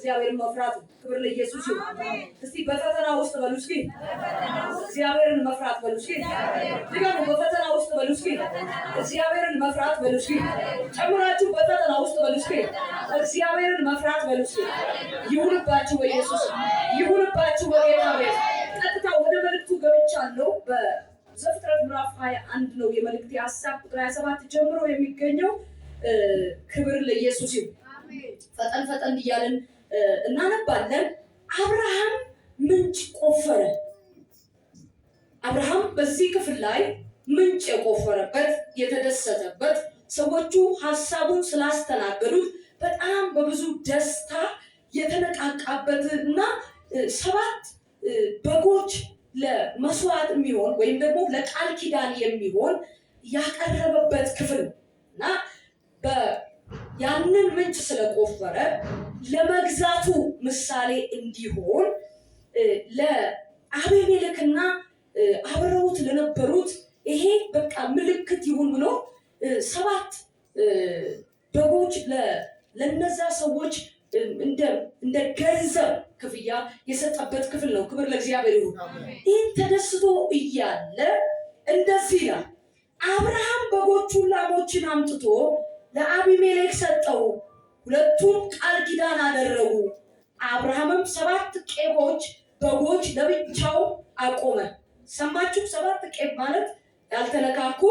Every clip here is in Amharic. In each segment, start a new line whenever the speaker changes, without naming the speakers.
እግዚአብሔርን መፍራት። ክብር ለኢየሱስ ይሁን። እስቲ በፈተና ውስጥ በሉ እስኪ እግዚአብሔርን መፍራት በሉ እስኪ ድገሙ። በፈተና ውስጥ በሉ እስኪ እግዚአብሔርን መፍራት በሉ እስኪ ጨምራችሁ በፈተና ውስጥ በሉ እስኪ እግዚአብሔርን መፍራት በሉ እስኪ። ይሁንባችሁ በኢየሱስ ይሁንባችሁ በጌታ ቤት። ቀጥታ ወደ መልእክቱ ገብቻለሁ። በዘፍጥረት ምዕራፍ 21 ነው የመልእክቴ ሐሳብ። ቁጥር 27 ጀምሮ የሚገኘው ክብር ለኢየሱስ ይሁን። ፈጠን ፈጠን እያለን እናነባለን። አብርሃም ምንጭ ቆፈረ። አብርሃም በዚህ ክፍል ላይ ምንጭ የቆፈረበት የተደሰተበት፣ ሰዎቹ ሐሳቡን ስላስተናገዱት በጣም በብዙ ደስታ የተነቃቃበት እና 7 በጎች ለመስዋዕት የሚሆን ወይም ደግሞ ለቃል ኪዳን የሚሆን ያቀረበበት ክፍል እና ያንን ምንጭ ስለቆፈረ ለመግዛቱ ምሳሌ እንዲሆን ለአቤሜሌክና አብረውት ለነበሩት ይሄ በቃ ምልክት ይሁን ብሎ 7 በጎች ለነዛ ሰዎች እንደ ገንዘብ ክፍያ የሰጠበት ክፍል ነው። ክብር ለእግዚአብሔር ይሁን። ይህን ተደስቶ እያለ እንደዚህ ይላል፣ አብርሃም በጎቹን ላሞችን አምጥቶ ለአቢሜሌክ ሰጠው፣ ሁለቱም ቃል ኪዳን አደረጉ። አብርሃምም 7 ቄቦች በጎች ለብቻው አቆመ። ሰማችሁ? 7 ቄብ ማለት ያልተነካኩ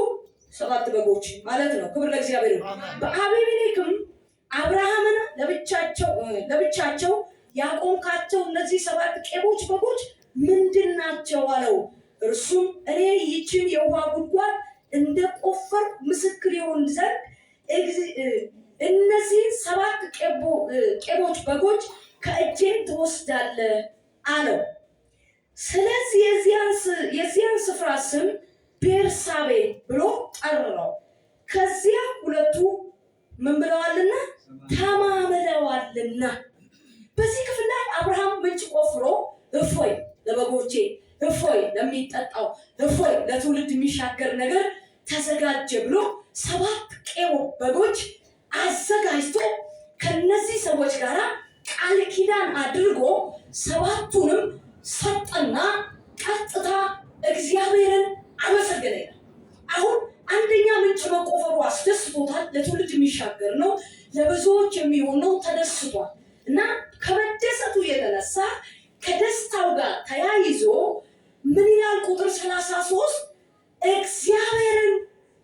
7 በጎች ማለት ነው። ክብር ለእግዚአብሔር ይሁን። በአቢሜሌክም አብርሃምን ለብቻቸው ያቆምካቸው እነዚህ 7 ቄቦች በጎች ምንድን ናቸው አለው። እርሱም እኔ ይችን የውሃ ጉድጓድ እንደቆፈር ምስክር ይሆን ዘንድ እነዚህ 7 ቄቦች በጎች ከእጄ ትወስዳለህ አለው። ስለዚህ የዚያን ስፍራ ስም ቤርሳቤ ብሎ ጠራው። ከዚያ ሁለቱ ምን ብለዋልና ተማምለዋልና። በዚህ ክፍል ላይ አብርሃም ምንጭ ቆፍሮ እፎይ ለበጎቼ፣ እፎይ ለሚጠጣው፣ እፎይ ለትውልድ የሚሻገር ነገር ተዘጋጀ ብሎ 7 ቄቦ በጎች አዘጋጅቶ ከነዚህ ሰዎች ጋር ቃል ኪዳን አድርጎ 7ቱንም ሰጠና ቀጥታ እግዚአብሔርን አመሰገነ። አሁን አንደኛ ምንጭ መቆፈሩ አስደስቶታል። ለትውልድ የሚሻገር ነው፣ ለብዙዎች የሚሆን ነው። ተደስቷል እና ከመደሰቱ የተነሳ ከደስታው ጋር ተያይዞ ምን ይላል? ቁጥር 33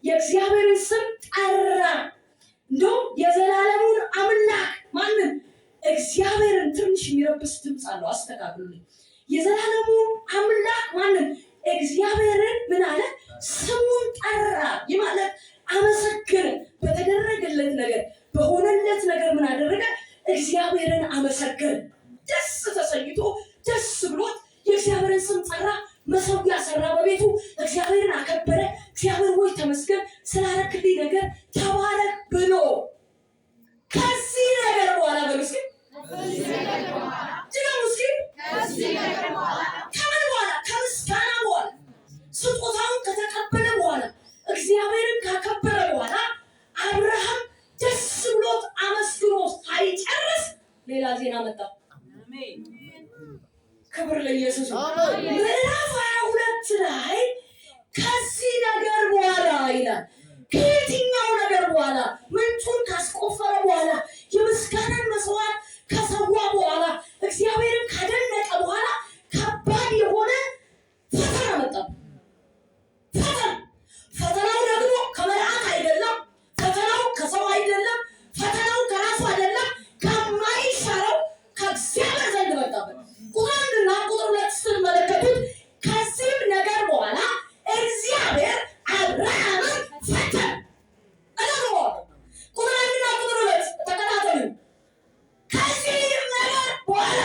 የእግዚአብሔርን ስም ጠራ። እንደውም የዘላለሙን አምላክ ማንን? እግዚአብሔርን። ትንሽ የሚረብስ ድምፅ አለው፣ አስተካክሉልኝ። የዘላለሙን አምላክ ማንን? እግዚአብሔርን ምን አለ? ስሙን ጠራ። ይህ ማለት አመሰገነ። በተደረገለት ነገር በሆነለት ነገር ምን አደረገ? እግዚአብሔርን አመሰገነ። ደስ ተሰኝቶ ደስ ብሎት የእግዚአብሔርን ስም ጠራ። መሰዊያ ሰራ በቤቱ፣ እግዚአብሔርን አከበረ። እግዚአብሔር ሆይ ተመስገን ስላረክልኝ ነገር ተባረክ ብሎ ከዚህ ነገር በኋላ በምስኪ ከምን በኋላ? ከምስጋና በኋላ ስጦታውን ከተቀበለ በኋላ እግዚአብሔርን ካከበረ በኋላ አብርሃም ደስ ብሎት አመስግኖ ሳይጨርስ ሌላ ዜና መጣ። ክብር ለኢየሱስ። ምዕራፍ 22 ላይ ከዚህ ነገር በኋላ ይላል። ከየትኛው ነገር በኋላ? ምንጩን ካስቆፈረ በኋላ፣ የምስጋናን መስዋዕት ከሰዋ በኋላ፣ እግዚአብሔርን ካደነቀ በኋላ ከባድ የሆነ ፈተና መጣ። ፈተናው ደግሞ ከመልአክ አይደለም፣ ፈተናው ከሰው አይደለም፣ ፈተናው ከራሱ አይደለም፣ ከማይሻለው ከእግዚአብሔር ዘንድ መጣበት። ቁጥር 1 እና ቁጥር 2 ስትመለከቱት ከዚህም ነገር በኋላ እግዚአብሔር አብርሃምን ፈተነ። ቁጥር 1 እና ቁጥር 2 ተከታተሉ። ከዚህም ነገር በኋላ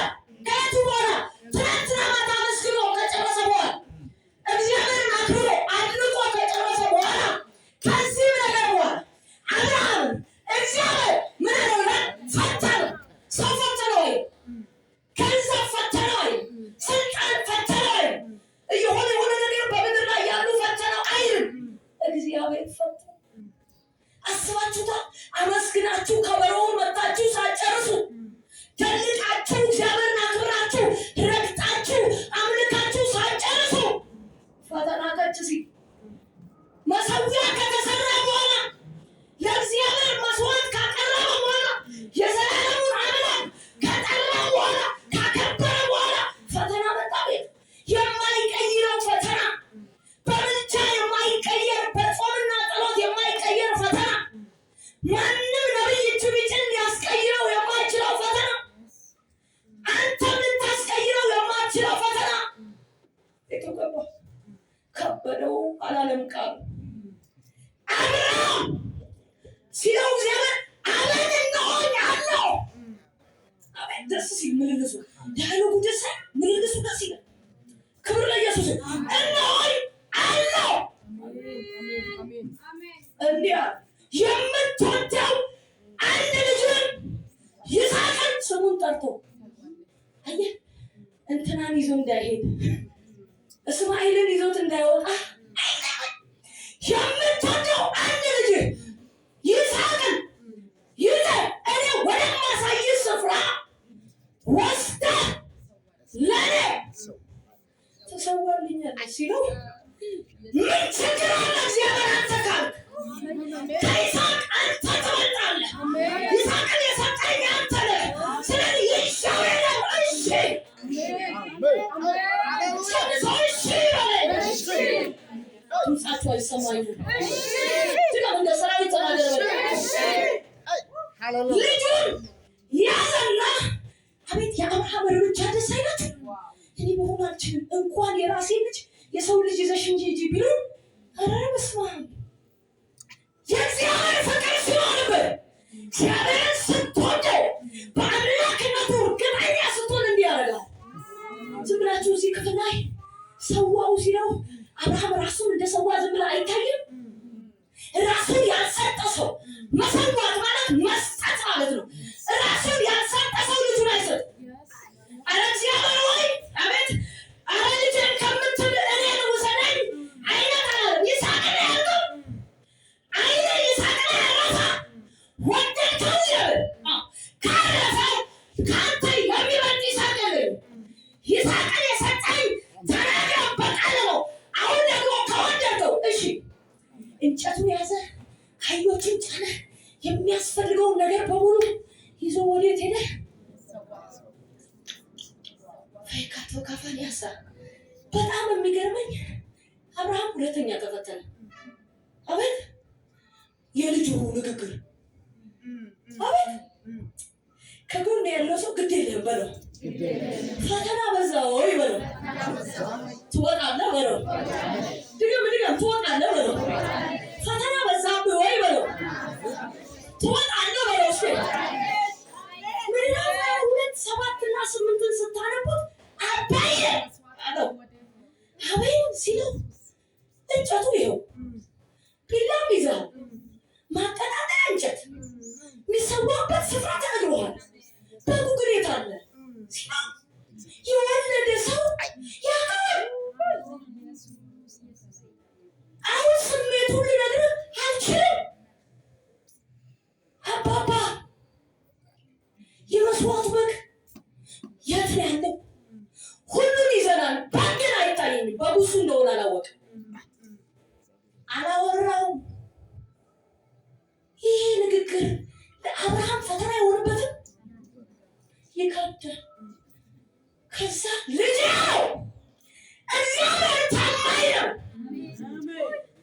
ደስ ሲል ምልልሱ ዳያሎጉ ደስ ምልልሱ ደስ ይላል። ክብር ለኢየሱስ። እነሆኝ አለው እንዲያ የምትወደው አንድ ልጅን ይስሐቅን ስሙን ጠርቶ አየህ እንትናን ይዞ እንዳይሄድ እስማኤልን ይዞት እንዳይወጣ የምትወደው አንድ ልጅ ይስሐቅን ይዘህ እኔ ወደማሳይህ ስፍራ ወስደህ ለእኔ ትሰዋልኛለህ ሲለው ምን ችግር አለ? እግዚአብሔር አንተ ካልክ ከይስሐቅ አንተ ትበልጣለህ። ይስሐቅን የሰጠኝ አንተ ነህ። ስለዚህ ይሻው ነው። እሺ ድምፃቸው አይሰማኝም። ድጋም እንደ ሰራዊት ተናገረ። ልጁን ያዘና አቤት የአብርሃም እርምጃ ደስ አይነት እኔ መሆን አልችልም እንኳን የራሴ ልጅ የሰው ልጅ ይዘሽ እንጂ ሂጂ ቢሉን ኧረ በስመ አብ የእግዚአብሔር ፍቅር ሲሆንብህ እግዚአብሔርን ስትወደው በአምላክነቱ እርግጠኛ ስትሆን እንዲህ ያደርጋል። ዝም ብላችሁ እዚህ ክፍል ላይ ሰዋው ሲለው አብርሃም ራሱን እንደ ሰዋ ዝም ብላ አይታይም። ራሱን ያልሰጠ ሰው መሰዋት ማለት መስጠት ማለት ነው። ራሱን ያልሰጠ ሰው ልጁን አይሰጥ። አረ እግዚአብሔር ሆይ አቤት አረ ልጅን ከምትል እኔን ውሰደኝ አይነት አላለም። ይስሐቅን ያልከው አይነ ይስሐቅን ያረፈ ወደድከው ይላል። ካረፈ ከአንተ የሚበልጥ ይስሐቅ የለም። ይስሐቅን የሰጠኝ ተናግረህ በቃል ነው። አሁን ደግሞ ከወደድከው እሺ እንጨቱን ያዘ፣ አህዮችን ጫነ፣ የሚያስፈልገውን ነገር በሙሉ ይዞ ወዴት ሄደ? ፈይካቶ ካፋን ያሳ። በጣም የሚገርመኝ አብርሃም ሁለተኛ ተፈተነ። አቤት የልጁ ንግግር አቤት ከጎን ያለው ሰው ግድ የለም በለው። ፈተና በዛ ወይ በለው። ትወጣለህ በለው። ድገም ትወጣለህ በለው። ፈተና በዛብህ ወይ በለው። ትወጣለህ በለው። እሺ ምዕራፍ 2:7-8 ስታነቡት አባዬ አለው። አባዬ ሲለው እንጨቱ ይኸው ቢላም ይዘሃል፣ ማቀጣጠያ እንጨት የሚሰዋበት ስፍራ ተነግሮሃል፣ በጉ ግን የት አለ ሲለው የወለደ ሰው ያውቃል። አሁን ስሜቱን ልነግርህ አልችልም። አባባ የመስዋዕት በግ የት ነው ያለው? ሁሉን ይዘናል፣ ባንድን አይታየኝም። በጉሱ እንደሆነ አላወቅም፣ አላወራውም። ይሄ ንግግር ለአብርሃም ፈተና አይሆንበትም? ይከብዳል። ከዛ ልጅ ነው እግዚአብሔር ታማኝ ነው።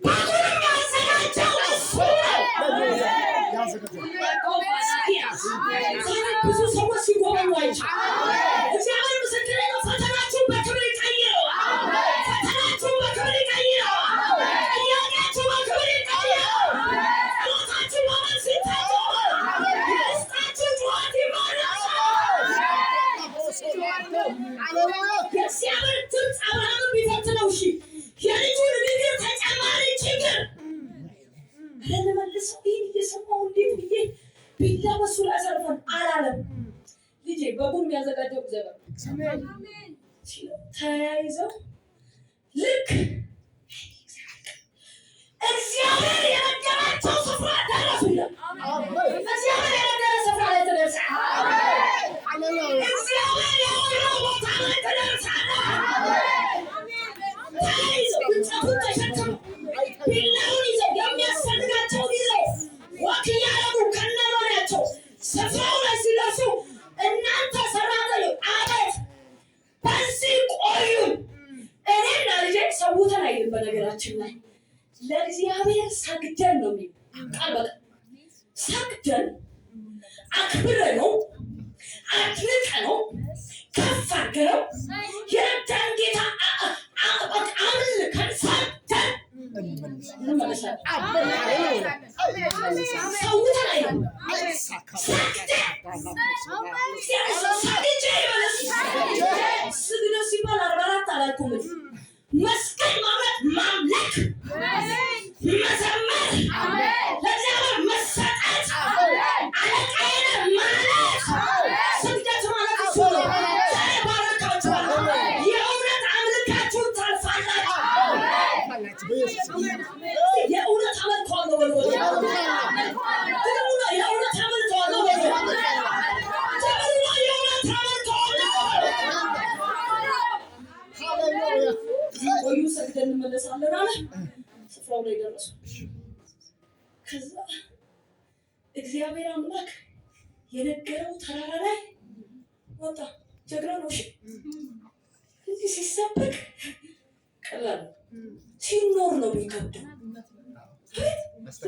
በጉንም ያዘጋጀው እሱ ነው። ብዙ ሰዎች ሲጎበኙ አይቻል። እግዚአብሔር ምስክሬ ነው። ፈተናችሁን በክብር ይቀይረው። ፈተናችሁን በክብር ይቀይረው። ጥያቄያችሁ በክብር ይቀይረው። ጸሎታችሁ በመልስ ይታጀባል። የውስጣችሁ ጩኸት ይመለሳል። የእግዚአብሔር ድምፅ አብርሃምን ቢፈትነው እሺ የልጁ ንግግር ተጨማሪ ችግር ለመልሰው ይህን እየሰማሁ እንዴት ብዬ ቢላ በሱ ላይ አሳርፈን አላለም። ልጄ በጉን የሚያዘጋጀው እግዚአብሔር ተያይዘው ልክ እግዚአብሔር የነገራቸው ስፍራ ደረሱለት። እግዚአብሔር የነገረ ስፍራ ላይ ተደርሰሃል። እግዚአብሔር የሆነው ቦታ ላይ ተደርሰሃል። ተያይዘው እንጨቱን ተሸክመው ቢላውን ይዘው የሚያስፈልጋቸውን ይዘው ወክ እያደረጉ ከነመሪያቸው ስፍራው ላይ ሲደርሱ እናንተ ሰራተኞች አቤት በዚህ ቆዩ። እኔና ልጄ ሰውተን አይልም። በነገራችን ላይ ለእግዚአብሔር ሰግደን ነው የሚል ቃል በቃል ሰግደን አክብረነው አድንቀነው ከፍ አድርገነው የረዳን ጌታ አምልከን ሰግደን እንመለሳለን። ሰውተን አይልም ሰግደን እንመለሳለን አለ። ስፍራው ላይ ደረሱ። ከዛ እግዚአብሔር አምላክ የነገረው ተራራ ላይ ወጣ። ጀግና ነው። እሺ እንዲህ ሲሰበክ ቀላል ሲኖር ነው የሚከብደው።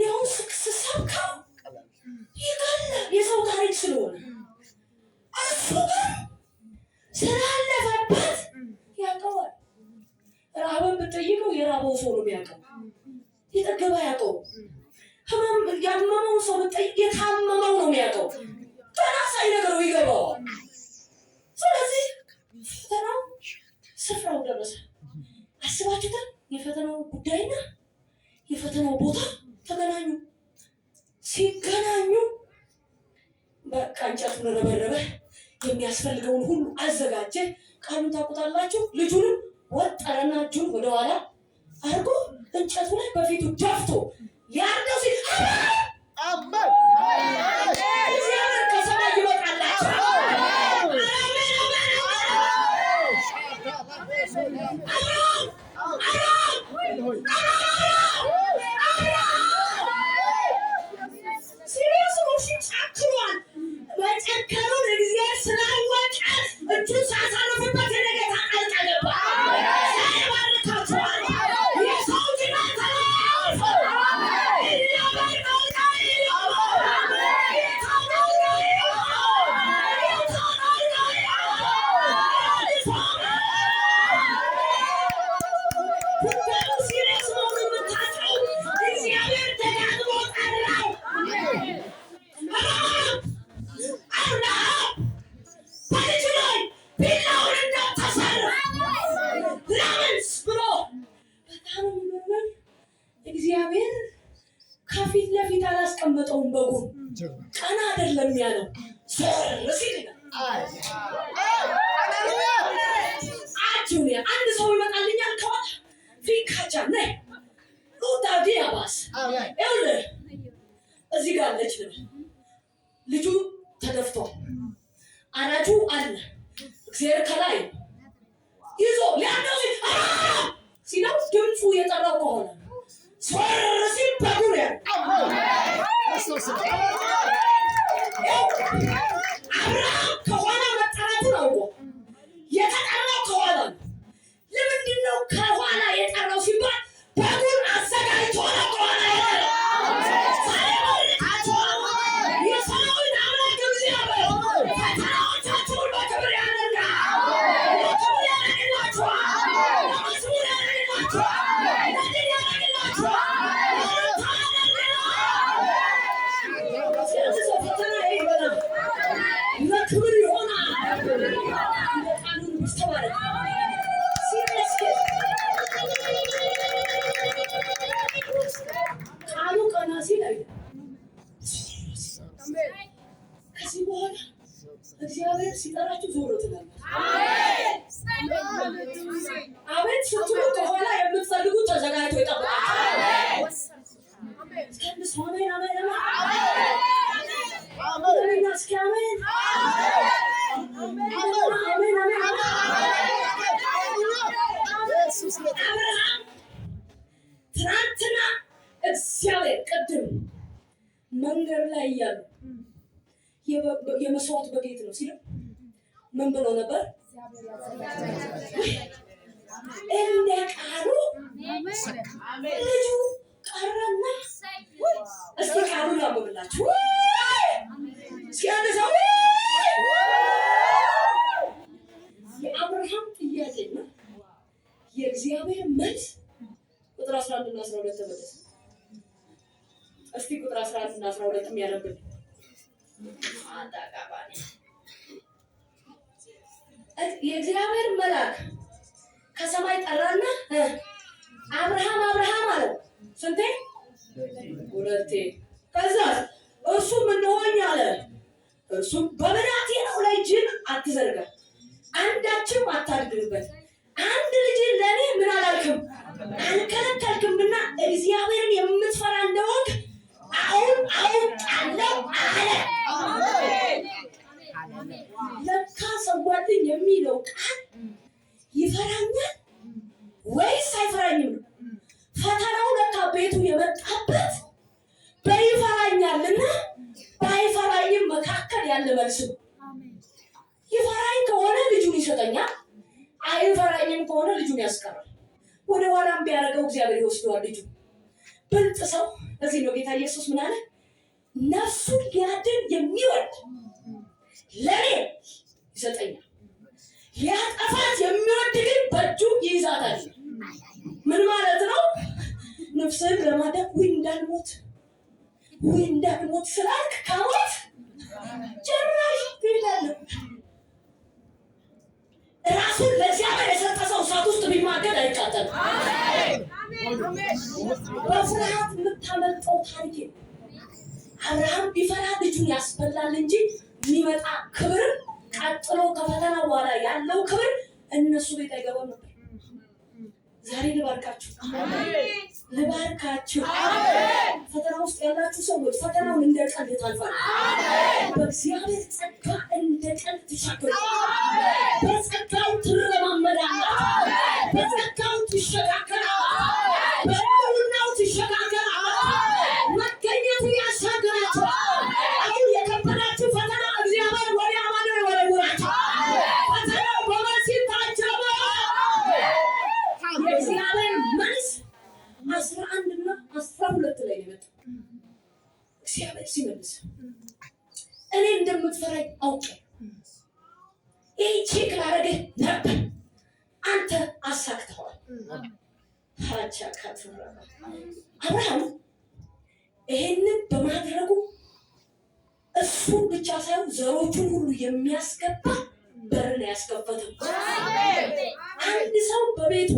ያው ስሰብከው ይገላል የሰው ታሪክ ስለሆነ እሱ ግን ስላለፈበት ያውቀዋል። ረሃብን ብትጠይቀው የራበው ሰው ነው የሚያውቀው፣ የጠገበ ያውቀው። ህመም ያመመው ሰው ብትጠይቅ የታመመው ነው የሚያውቀው። ገና ሳይነግረው ይገባዋል። ስለዚህ ፈተናው ስፍራው ደረሰ። አስባችሁታል? የፈተናው ጉዳይና የፈተናው ቦታ ተገናኙ። ሲገናኙ በቃ እንጨቱን ረበረበ፣ የሚያስፈልገውን ሁሉ አዘጋጀ። ቃሉን ታውቁታላችሁ። ልጁንም ወጠረና እጁን ወደኋላ አድርጎ እንጨቱ ላይ በፊቱ ደፍቶ ያርደው ሲል እግዚአብሔር ከሰማይ ይመጣላችሁ። በጨከሩን እግዚአብሔር ስላወቀ እጁን ሳሳረፍበት የነገታ ቃል ገባ። ሳይባርካቸዋል የሰው ጅናት እግዚአብሔር ከፊት ለፊት አላስቀመጠውም። በጉ ቀና አይደለም ያለው ሲል አንድ ሰው ይመጣልኛል ከኋላ ፊካቻ ነይ ሉታዲ አባስ ይኸውልህ እዚህ ጋር አለች። ልጁ ተደፍቷል። አራጁ አለ። እግዚአብሔር ከላይ ይዞ ሊያንደው ሲለው ድምፁ የጠራው ከሆነ ሶር ሲል በጉር አብርሃም ከኋላ መጠራቱን አውቆ የተጠራው ከኋላ ነው። ለምንድን ነው ከኋላ የጠራው ሲባል በጉር አዘጋጅቶ ነው ከኋላ የሰራዊት አምላክ እግዚአብሔር ፈተናዎቻችሁን በክብር ያደርጋል። ለክብር ያደርግላችኋል። ለመዝሙር ያደርግላችኋል። ለድል ያደርግላችኋል። ለክብር ይሆናል። ቃሉን ማስተባረክ ቃሉ ቀና ሲል ከዚህ በኋላ እግዚአብሔር ሲጠራችሁ ዞሮ ትላለች። አቤት ስትሉ ከኋላ የምትፈልጉት ተዘጋጅቶ ይጠብቃል። እስኪ አሜን አሜን አሜን እስኪ አሜን አሜን አሜን። አብርሃም ትናንትና እግዚአብሔር ቅድም መንገድ ላይ እያሉ የመስዋዕት በጌት ነው ሲለው ምን ብሎ ነበር? እንደ ቃሉ ልጁ ቀረና እስኪ ቃሉ ላንብብላችሁ። ሲያነሳው የአብርሃም ጥያቄና የእግዚአብሔር መልስ ቁጥር 11 እና 12 ተመለሰ። እስቲ ቁጥር 11 እና 12 የሚያነብልኝ የእግዚአብሔር መልአክ ከሰማይ ጠራና አብርሃም አብርሃም አለው። ስንቴ? ሁለቴ። ከዛ እርሱም እነሆኝ አለ። እርሱም በብላቴናው ላይ እጅን አትዘርጋ፣ አንዳችም አታድርግበት። አንድ ልጅን ለእኔ ምን አላልክም አልከለከልክምና እግዚአብሔርን የምትፈራ እንደሆንክ አሁን አውቃለሁ አለ። ለካ ሰዋልኝ የሚለው ቃል ይፈራኛል ወይስ አይፈራኝም አይፈራኝም ነው። ፈተናው ለካ ቤቱ የመጣበት በይፈራኛልና ባይፈራኝም መካከል ያለ መልስ ነው። ይፈራኝ ከሆነ ልጁን ይሰጠኛል፣ አይፈራኝም ከሆነ ልጁን ያስቀራል። ወደ ኋላም ቢያደርገው እግዚአብሔር ይወስደዋል ልጁ። ብልጥ ሰው እዚህ ነው ጌታ ኢየሱስ ምን አለ? ነፍሱን ሊያድን የሚወድ ለኔ ይሰጠኛል፣ ሊያጠፋት የሚወድ ግን በእጁ ይይዛታል። ምን ማለት ነው? ነፍስህን ለማዳን እንዳልሞት ስላልክ ከሞት ጭራሽ ትሄዳለህ። ራሱን ለእግዚአብሔር የሰጠ ሰው እሳት ውስጥ ቢማገድ አይቃጠልም። በፍርሃት የምታመልጠው ታሪክ ነው። አብርሃም ቢፈራ ልጁን ያስበላል እንጂ የሚመጣ ክብር ቀጥሎ ከፈተና በኋላ ያለው ክብር እነሱ ቤት አይገባም ነበር። ዛሬ ልባርካችሁ። ፈተና ውስጥ ያላችሁ ሰዎች ፈተናውን እንደ ቀልድ ታልፋላችሁ። በእግዚአብሔር ጸጋ እንደ ቀልድ ትሻገራላችሁ። በጸጋው ትረማመዳላችሁ። በጸጋው ትሸጋገራላችሁ። በእውነታው ትሸጋገራላችሁ። መገኘቱ ያሻግራችኋል። አሁን የከበዳችሁ ፈተና እግዚአብሔር ወዲያ ማዶ ይወረውራችኋል። ፈተናው በመልስ ይታጀባል። የእግዚአብሔር መልስ 11 እና 12 ላይ ነው የመጣው። እግዚአብሔር ሲመልስ እኔ እንደምትፈራኝ አውቄ ይህ ቼክ ላደረግህ ነበር፣ አንተ አሳክተዋል። አብርሃም ይሄንን በማድረጉ እሱን ብቻ ሳይሆን ዘሮቹን ሁሉ የሚያስገባ በርን ያስከፈተው። አንድ ሰው በቤቱ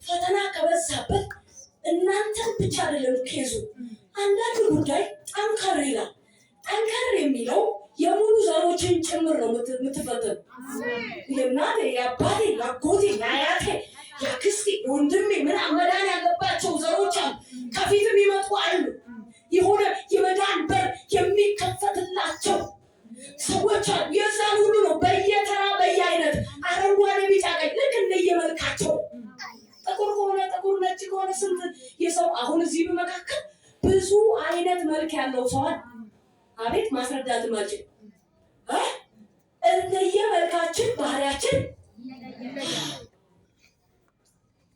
ፈተና ከበዛበት እናንተን ብቻ አይደለም ኬዙ፣ አንዳንድ ጉዳይ ጠንከር ይላል። ጠንከር የሚለው የሙሉ ዘሮችን ጭምር ነው የምትፈተኑ። የእናቴ፣ የአባቴ፣ የአጎቴ፣ የአያቴ፣ የአክስቴ፣ ወንድሜ ምናምን መዳን ያለባቸው ዘሮች አሉ። ከፊትም ይመጡ አሉ። የሆነ የመዳን በር የሚከፈትላቸው ሰዎች አሉ። የዛን ሁሉ ነው በየተራ በየአይነት አረንጓዴ፣ ቢጫ፣ ቀይ ልክ እንደየመልካቸው ጥቁር ከሆነ ጥቁር፣ ነጭ ከሆነ ስንት የሰው አሁን እዚህ በመካከል ብዙ አይነት መልክ ያለው ሰዋል። አቤት ማስረዳት ማጭ እንደየመልካችን ባህሪያችን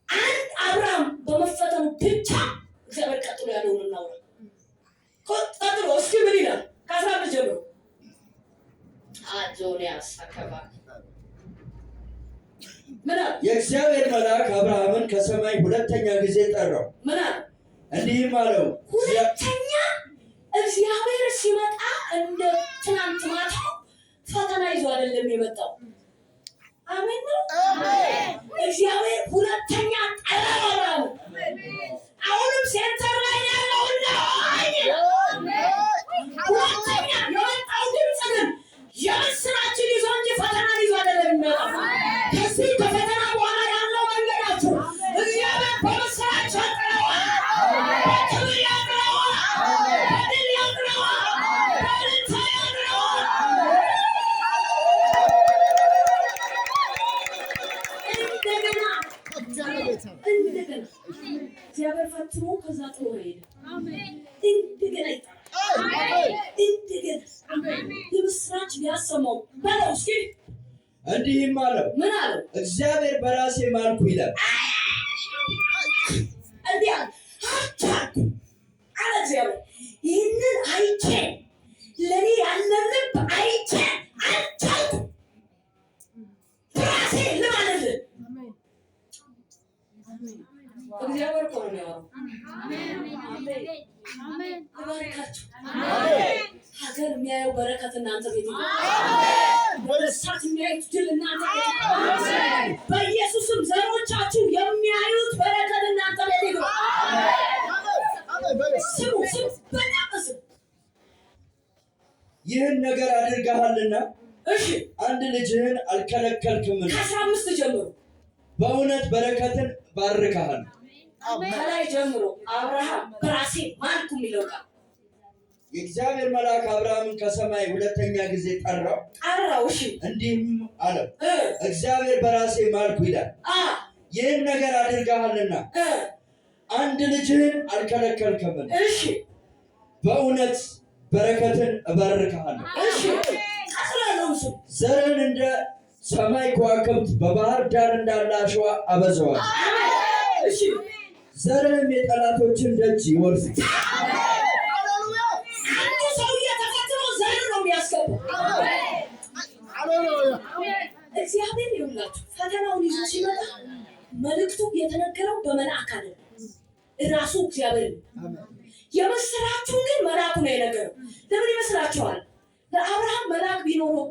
አንድ አብርሃም በመፈተኑ ብቻ እግዚአብሔር ቀጥሎ ያለውን እናውራ። ቀጥሎ እስኪ ምን ይላል? ከ11 ጀምሮ አጆንያስ አከባቢ ምን አለ?
የእግዚአብሔር መልአክ አብርሃምን ከሰማይ ሁለተኛ ጊዜ ጠራው።
ምን አለ?
እንዲህም አለው።
ሁለተኛ እግዚአብሔር ሲመጣ እንደ ትናንት ማታ ፈተና ይዞ አይደለም የመጣው። አሜን ነው። እግዚአብሔር ሁለተኛ ጠራው። አሁንም ሴንተር ላይ ያለውና ሁለተኛ የመጣው ድምፅ ግን የምስራችን ይዞ እንጂ ፈተና ይዞ አይደለም የሚመጣው። ከዚህ ከፈተና በኋላ ያለው መንገዳችሁ እግዚአብሔር በምስራች ያጥረዋል፣ በክብር ያጥረዋል፣ በድል ያጥረዋል፣ በእልልታ ያጥረዋል። እንደገና እግዚአብሔር ፈትኖ ከዛ ጥሎ ሄደ። እንደገና ይጠራል። እንደገና የምስራች ሊያሰማው በለው እስኪ።
እንዲህም አለው።
ምን አለው?
እግዚአብሔር በራሴ ማልኩ ይላል።
እንዲህ አለ፣ አልቻልኩ አለ እግዚአብሔር። ይህንን አይቼ ለእኔ ያለ ልብ አይቼ አልቻልኩ። በራሴ ልማልልህ። እግዚአብሔር እኮ ነው የሚያወራው። እባርካችሁ። ሀገር የሚያየው በረከት እናንተ ቤት ነው። በእሳት የሚያዩት ድል እናንተ ቤት ነው። በኢየሱስም ዘሮቻችሁ የሚያዩት በረከት እናንተ ቤት ነው። ስሙ ስሙ፣ በጣም ስሙ።
ይህን ነገር አድርገሃልና
እሺ፣
አንድ ልጅህን አልከለከልክምን?
ከ15 ጀምሮ
በእውነት በረከትን ባርካሃል።
ከላይ ጀምሮ አብርሃም በራሴ ማልኩ የሚለው ቃል
የእግዚአብሔር መልአክ አብርሃምን ከሰማይ ሁለተኛ ጊዜ ጠራው።
እሺ፣
እንዲህም አለው። እግዚአብሔር በራሴ ማልኩ ይላል። ይህን ነገር አድርገሃልና አንድ ልጅህን አልከለከልክምን?
እሺ
በእውነት በረከትን እባርክሃለሁ።
እሺ አስራለሁ።
ዘርን እንደ ሰማይ ከዋክብት በባህር ዳር እንዳለ አሸዋ አበዛዋለሁ።
እሺ
ዘርህም የጠላቶችን ደጅ ይወርሳል።
አንዱ ሰውዬ ተፈትኖ ዘር ነው የሚያስገባው። እግዚአብሔር ይውላችሁ ፈተናውን ይዞ ሲመጣ መልእክቱ የተነገረው በመልአክ አይደለም፣ ራሱ እግዚአብሔር ነው። የምስራቹን ግን መልአኩ ነው የነገረው። ለምን ይመስላችኋል? ለአብርሃም መልአክ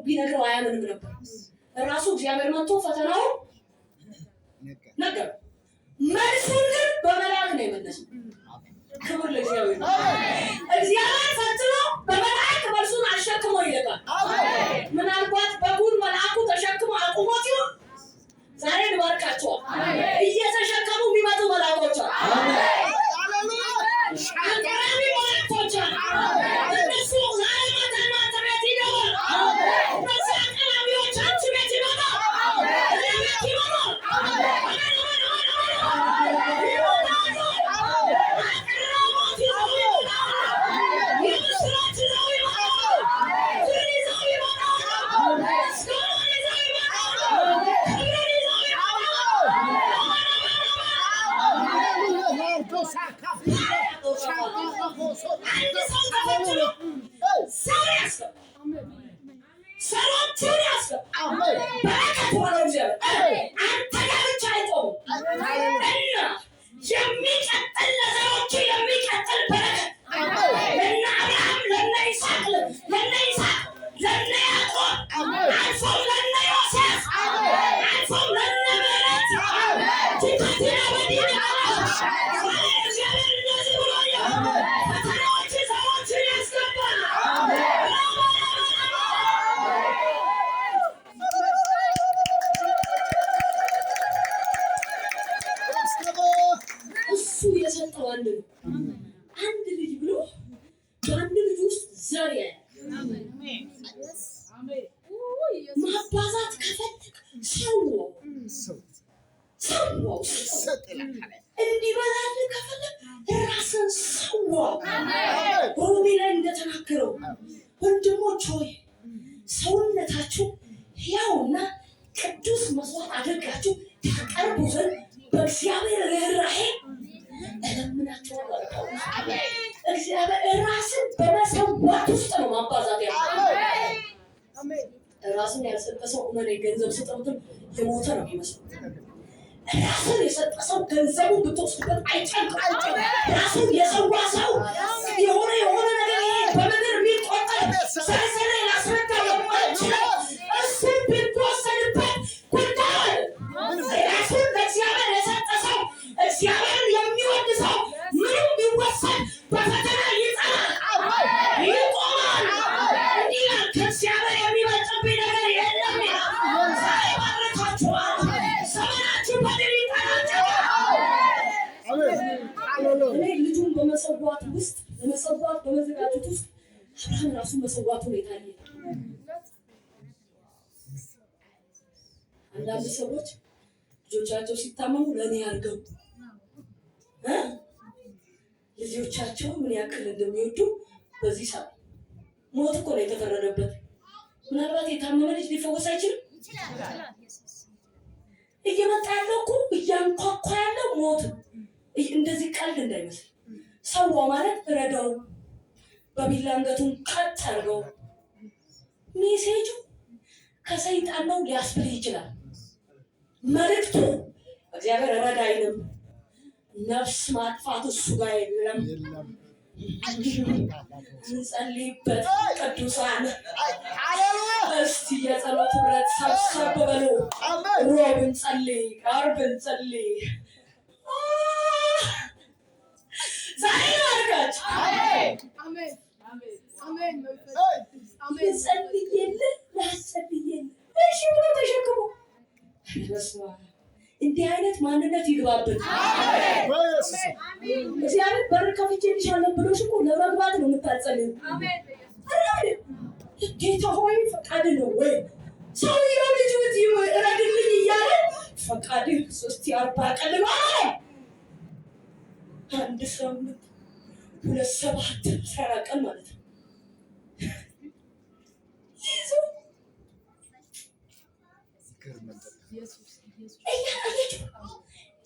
ቢነግረው አያምንም ነበር። ራሱ እግዚአብሔር መጥቶ ፈተናውን ነገረው። መልሱን ግን በመልአክ ነው የመለሰው። ክብር ለእግዚአብሔር። እግዚአብሔር ፈትኖ በመልአክ መልሱን አሸክሞ ይልካል። ምናልባት በጉን መልአኩ ተሸክሞ አቁሞት ይሆን? ዛሬ ልባርካቸዋል። እየተሸከሙ የሚመጡ መልአኮች አሉ። አንቀራቢ መልአኮች አሉ። እነሱ ዛሬ ማታና ተቤት ይገባል። እነሱ አቀራቢዎች አንቺ ቤት ይመጣል። ቤት ይመጣል። አንድ ልጅ ብሎ በአንድ ልጅ ውስጥ ዘር ማባዛት ከፈለግ ሰዋው እንዲበላልህ ከፈለግ ራስን ሰዋው። ሮሜ ላይ እንደተናገረው ወንድሞች ሆይ ሰውነታችሁ ሕያውና ቅዱስ መስዋዕት አድርጋችሁ ታቀርቡ ዘንድ በእግዚአብሔር ርኅራኄ እለምናችኋለሁ። እግዚአብሔር ራስን በመሰዋት ውስጥ ነው ማባዛት ያለው። ራስን ያልሰጠ ሰው ገንዘብ ስጠውትም የሞተ ነው የሚመስለው። ራስን የሰጠ ሰው ገንዘቡን ብትወስድበት አይጨንቅም። ራሱን የሰዋ ሰው የሆነ ነገር በምድር የሚቆጠር ሳይሰራ ላስረዳ የማይችለው እሱን ብትወሰድበት ጉዳይ ራሱን ለእግዚአብሔር የሰጠ ሰው እግዚአብሔርን የሚወድ ሰው ምንም ቢወሰድ በፈተና ይጸናል፣ ይቆማል። እንዲህ ይላል፣ ከእግዚአብሔር የሚበልጥብኝ ነገር የለም ይላል። ዛሬ ባርካችኋል። ዘመናችሁ በድል ይጠናቀቃል። እኔ ልጁን በመሰዋት ውስጥ ለመሰዋት በመዘጋጀት ውስጥ አብርሃም ራሱ መሰዋቱ ነው የታየ። አንዳንድ ሰዎች ልጆቻቸው ሲታመሙ ለእኔ አድርገው ልጆቻቸው ምን ያክል እንደሚወዱ በዚህ ሰዓት ሞት እኮ ነው የተፈረደበት። ምናልባት የታመመ ልጅ ሊፈወስ አይችልም። እየመጣ ያለው እኮ እያንኳኳ ያለው ሞት። እንደዚህ ቀልድ እንዳይመስል። ሰዋ ማለት ረዳው፣ በቢላ አንገቱን ቀጥ አድርገው። ሜሴጁ ከሰይጣን ነው ሊያስብል ይችላል። መልእክቱ እግዚአብሔር ረዳ አይልም። ነፍስ ማጥፋት እሱ ጋር የለም። እንጸልይበት ቅዱሳን። እስቲ የጸሎት ህብረት ሰብሰብ በሉ። ሮብ እንጸልይ፣ ዓርብ እንጸልይ። ዛሬ አድርጋች ጸልየልህ ላጸልየልህ እሺ ብሎ ተሸክሞ እንዲህ አይነት ማንነት ይግባበት። እግዚአብሔር በር ከፍቼልሻለሁ ብሎሽ እኮ ለመግባት ነው የምታጸልዩ። ጌታ ሆይ ፈቃድ ነው ወይ? ሰውየው ልጅ እረድልኝ እያለ ፈቃድ አዲስ 340 ቀን አንድ ሳምንት 2 ቀን ማለት ነው።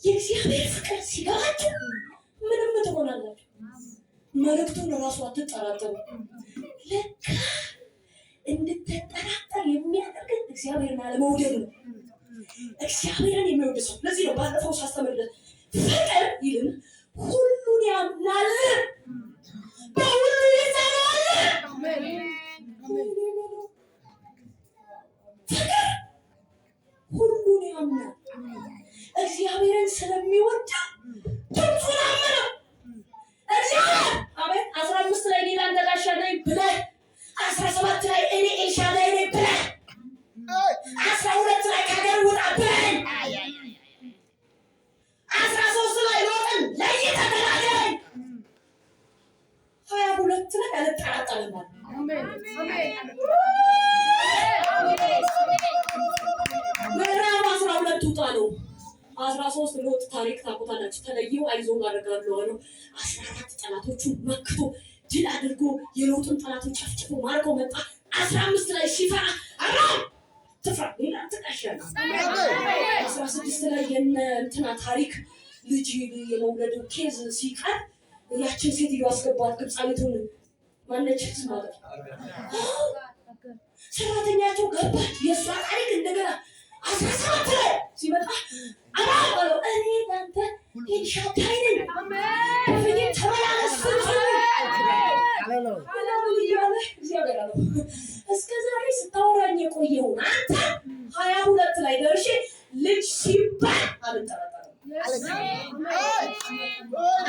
የእግዚአብሔር ፍቅር ሲገባችሁ ምንም ትሆናላችሁ። መልእክቱን እራሱ አትጠራጠሩ። ለካ እንድትጠራጠር የሚያደርገን እግዚአብሔርን አለመውደድ ነው። እግዚአብሔርን የሚወድ ሰው ለዚህ ነው ባለፈው ሳስተምርለት ፍቅር ይልን ሁሉን ያምናል፣ በሁሉ ይጸናል። ፍቅር ሁሉን ያምናል። እግዚአብሔርን ስለሚወድ ድምፁን አመነው። እግዚአብሔር አሜን። 15 ላይ እኔ ላንተ ጋሻ ነኝ ብለህ 17 ላይ እኔ ኤልሻዳይ ነኝ ብለህ 12 ላይ ከሀገር ውጣ ብለህ 13 ላይ ሎጥን ለይተህ ተናገረኝ 22 ላይ አልጠራጠርም ማለት ምዕራፍ 12 ውጣ ነው። 13 ሎጥ ታሪክ ታውቁታላችሁ። ተለየው አይዞህ አደርጋለሁ አለው። 14 ጠላቶቹን መክቶ ድል አድርጎ የሎጥን ጠላቶች ጨፍጭፎ ማርኮ መጣ። 15 ላይ ሲፈራ አራም ትፍራ ሌላ ተቃሻለ። 16 ላይ የነ እንትና ታሪክ ልጅ የመውለዱ ኬዝ ሲቀር ያችን ሴትዮ አስገባት። ግብፃዊቱን ማነች ማለት ሰራተኛቸው ገባች። የእሷ ታሪክ እንደገና 17 ላይ ሲመጣ አባባሉ እኔ እናንተ ኤልሻዳይ ነኝ በፊት ተመላለስ እስከ ዛሬ ስታወራኝ የቆየውን አንተ 22 ላይ ደርሼ ልጅ ሲባል አልጠራጠርም።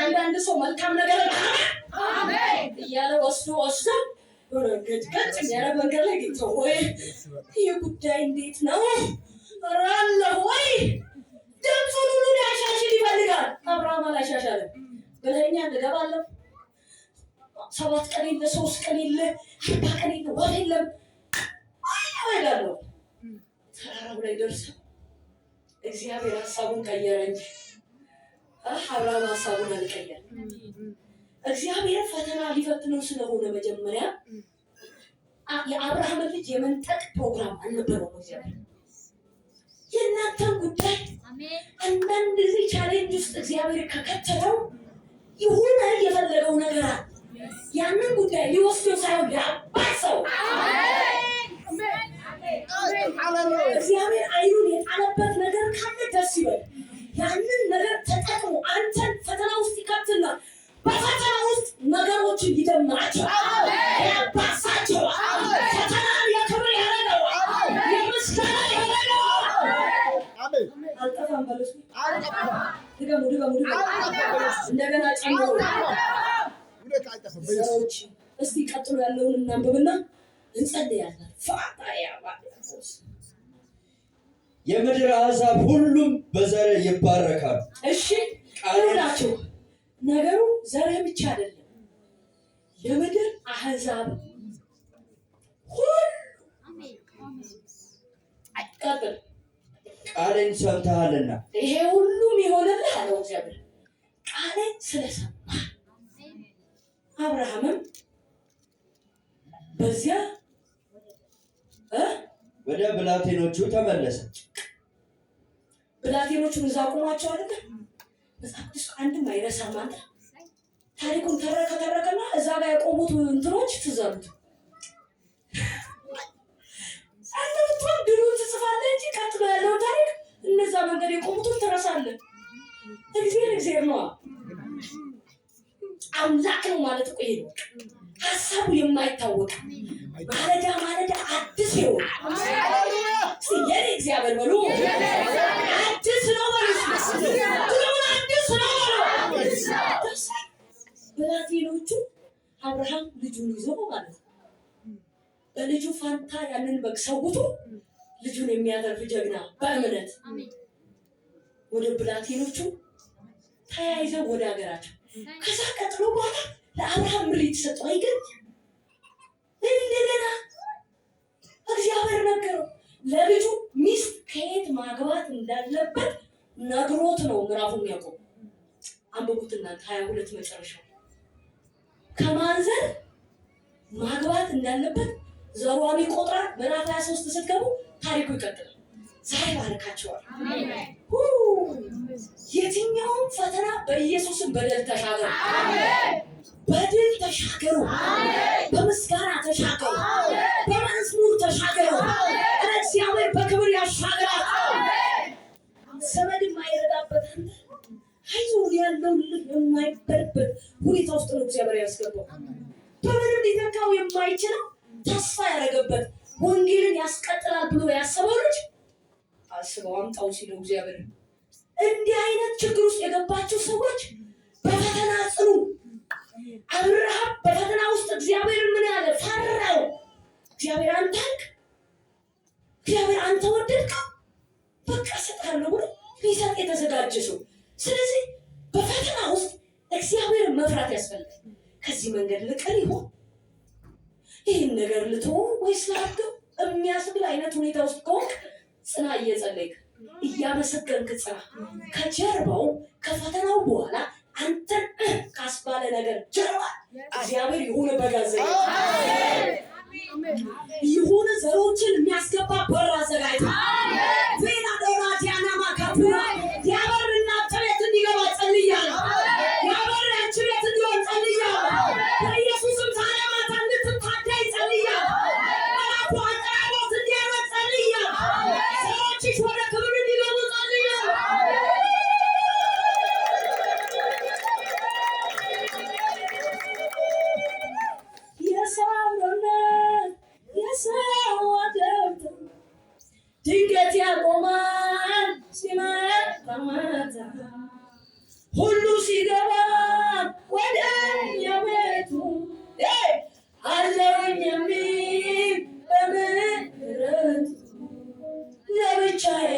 አንዳንድ ሰው መልካም ነገር እያለ ወስዶ ገጭ ያለ መንገድ ላይ ጌታ ሆይ ይህ ጉዳይ እንዴት ነው ራለ ሆይ ድምፁን ሁሉ ሊያሻሽል ይፈልጋል። አብርሃም አላሻሻለም። ብለኛ እንገባለን 7 ቀን የለ 3 ቀን የለ 40 ቀን የለ ወር የለም አይላለሁ። ተራራው ላይ ደርሰው እግዚአብሔር ሀሳቡን ቀየረ እንጂ አብርሃም ሀሳቡን አልቀየረም። እግዚአብሔር ፈተና ሊፈትነው ስለሆነ መጀመሪያ የአብርሃም ልጅ የመንጠቅ ፕሮግራም አልነበረው። እግዚአብሔር የእናንተን ጉዳይ አንዳንድ ጊዜ ቻሌንጅ ውስጥ እግዚአብሔር ከከተለው የሆነ የፈለገው ነገር አለ። ያንን ጉዳይ ሊወስደው ሳይሆን ሊያባሰው እግዚአብሔር አይኑን የጣለበት ነገር ካለ ደስ ይበል። ያንን ነገር ተጠቅሞ አንተን ፈተና ውስጥ ይከትና በፈተና ውስጥ ነገሮችን ይደምራቸዋል፣ ያባሳቸዋል። ፈተናን የክብር ያደርገዋል፣ የምስጋና ያደርገዋል። አልጠፋም በለሱ ድገሙ እንደገና ጨምሮ ሰዎች እስቲ ቀጥሎ ያለውን እናንብብና እንጸልያለን።
የምድር አሕዛብ ሁሉም በዘር ይባረካሉ።
እሺ ቃላችሁ ነገሩ ዘርህ ብቻ አይደለም። የምድር አሕዛብ ሁሉ ቀጥል
ቃሌን ሰምተሃልና
ይሄ ሁሉም ይሆንልህ አለው እግዚአብሔር። ቃሌን ስለሰማ አብርሃምም በዚያ
ወደ ብላቴኖቹ ተመለሰ።
ብላቴኖቹን እዛ ቆሟቸው አይደለ? መጽሐፍ ቅዱስ አንድም አይረሳም። አንተ ታሪኩን ተረከና እዛ ጋር የቆሙት እንትኖች ትዘሩት አንተ ብትሆን ድሉን ትጽፋለህ እንጂ ቀጥሎ ያለው ታሪክ እነዛ መንገድ የቆሙትን ትረሳለህ። እግዚአብሔር ነው አምላክ ነው ማለት እኮ ይሄ ነው። ሀሳቡ የማይታወቅ ማለዳ አዲስ ይሆን የኔ እግዚአብሔር በሉ አዲስ ነው ማለት አዲስ ነው። ብላቴኖቹ አብርሃም ልጁን ይዞ ማለት ነው በልጁ ፋንታ ያንን በግ ሰውቶ ልጁን የሚያደርግ ጀግና በእምነት ወደ ብላቴኖቹ ተያይዘው ወደ ሀገራቸው። ከዛ ቀጥሎ በኋላ ለአብርሃም ምሪት ሰጠው። አይገርም? እንደገና እግዚአብሔር ነገረው ለልጁ ሚስት ከየት ማግባት እንዳለበት ነግሮት ነው ምዕራፉን ያቆም። አንብቡት እናንተ 22 መጨረሻው ከማን ዘር ማግባት እንዳለበት ዘሯን ይቆጥራል። ምዕራፍ 23 ስትገቡ ታሪኩ ይቀጥላል። ዛሬ ባርካቸዋል። የትኛውም ፈተና በኢየሱስም በደል ተሻገሩ። በድል ተሻገሩ። በምስጋና ተሻገሩ። በመዝሙር ተሻገሩ። እግዚአብሔር በክብር ያሻገራል። ዘመድ የማይረዳበት አይዞህ ያለው የማይበርበት ሁኔታ ውስጥ ነው እግዚአብሔር ያስገባው። በምንም ሊተካው የማይችለው ተስፋ ያደረገበት ወንጌልን ያስቀጥላል ብሎ ያሰበው ልጅ አስበው አምጣው ሲለው እግዚአብሔር። እንዲህ አይነት ችግር ውስጥ የገባችሁ ሰዎች በፈተና ጽኑ። አብርሃም በፈተና ውስጥ እግዚአብሔር ምን ያለ ፈራው። እግዚአብሔር አንተንክ፣ እግዚአብሔር አንተ ወደድከው፣ በቃ እሰጥሃለሁ ብሎ ሊሰጥ የተዘጋጀ ሰው። ስለዚህ በፈተና ውስጥ እግዚአብሔርን መፍራት ያስፈልጋል። ከዚህ መንገድ ልቀር ይሆን? ይህን ነገር ልተው ወይስ ላድርገው የሚያስብል አይነት ሁኔታ ውስጥ ከሆንክ ጽና። እየጸለይክ እያመሰገንክ ጽና። ከጀርባው ከፈተናው በኋላ አንተን ካስባለ ነገር ጀርባ እግዚአብሔር የሆነ በጋዘ የሆነ ዘሮችን የሚያስገባ በር አዘጋጅ ፌና ዶራት ያናማ ካፑራ ያበር እናንተ ቤት እንዲገባ ጸልያለሁ። ያበር ያንቺ ቤት እንዲሆን ጸልያለሁ። በኢየሱስም ታዲያ ማታ እንድትታደይ ጸልያለሁ። መላኩ አጠራቦት እንዲያመጥ ጸልያለሁ። ሰዎችሽ ወደ ክብር እንዲገቡ ጸልያለሁ። ድንገት ያቆማል ሲመጣ ማታ ሁሉ ሲገባ ወደ የቤቱ አለኝ የሚል በምሕረቱ ለብቻዬ